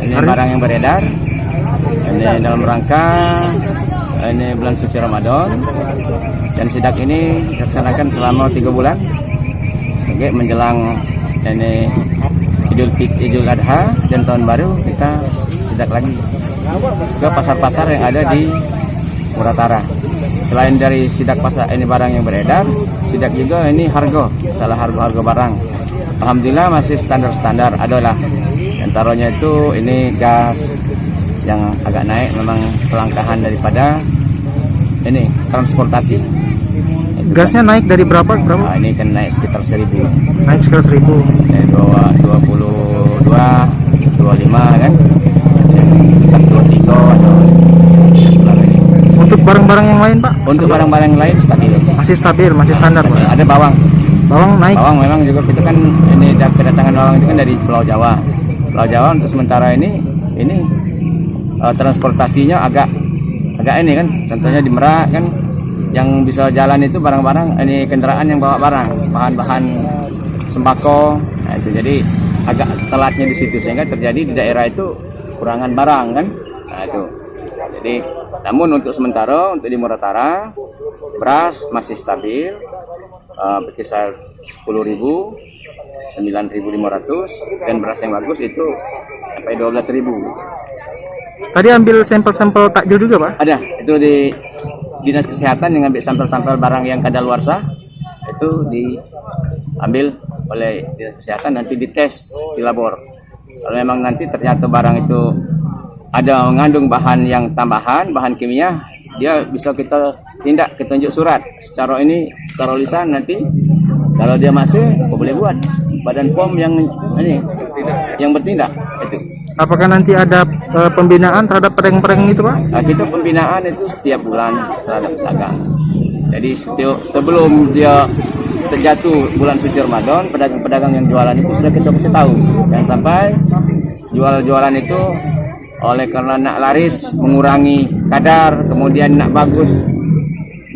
Ini barang yang beredar. Ini dalam rangka ini bulan suci Ramadan, dan sidak ini dilaksanakan selama 3 bulan. Oke, menjelang ini Idul Adha dan tahun baru kita sidak lagi ke pasar-pasar yang ada di Muratara. Selain dari sidak pasar ini barang yang beredar, sidak juga ini salah harga barang. Alhamdulillah masih standar-standar adalah. Antaranya itu ini gas yang agak naik, memang kelangkaan daripada ini transportasi. Gasnya naik dari berapa? Nah, ini kan naik sekitar 1.000. Naik sekitar 1.000. Dari 22, 25 kan? Sekitar 23 atau ini. Untuk barang-barang yang lain, Pak? Untuk barang-barang lain stabil. Masih stabil, masih standar, Pak. Ada bawang. Bawang naik. Bawang memang juga kita kan ini kedatangan bawang itu kan dari Pulau Jawa. Pulau Jawa untuk sementara ini transportasinya agak ini kan, contohnya di Merak kan yang bisa jalan itu barang-barang ini kendaraan yang bawa barang, bahan-bahan sembako. Nah, itu jadi agak telatnya di situ sehingga terjadi di daerah itu kurangan barang kan. Nah, itu. Jadi namun untuk sementara untuk di Muratara beras masih stabil, berkisar 10.000, 9.500, dan beras yang bagus itu sampai 12.000. Tadi ambil sampel-sampel takjil juga, Pak? Ada, itu di Dinas Kesehatan yang ambil sampel-sampel barang yang kadaluarsa, itu diambil oleh Dinas Kesehatan, nanti dites di labor. Kalau memang nanti ternyata barang itu ada mengandung bahan yang tambahan, bahan kimia, dia bisa kita tindak, kita tunjuk surat secara lisan nanti. Kalau dia masih, boleh buat Badan POM yang bertindak itu. Apakah nanti ada pembinaan terhadap pedagang-pedagang itu, Pak? Nah, kita pembinaan itu setiap bulan terhadap pedagang. Jadi sebelum dia terjatuh bulan suci Ramadan, pedagang-pedagang yang jualan itu sudah kita kasih tahu. Dan sampai jualan itu oleh karena nak laris, mengurangi kadar, kemudian nak bagus,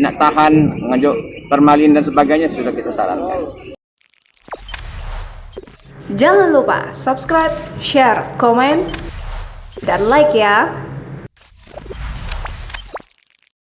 nak tahan, mengajuk formalin dan sebagainya sudah kita sarankan. Jangan lupa subscribe, share, komen, dan like ya.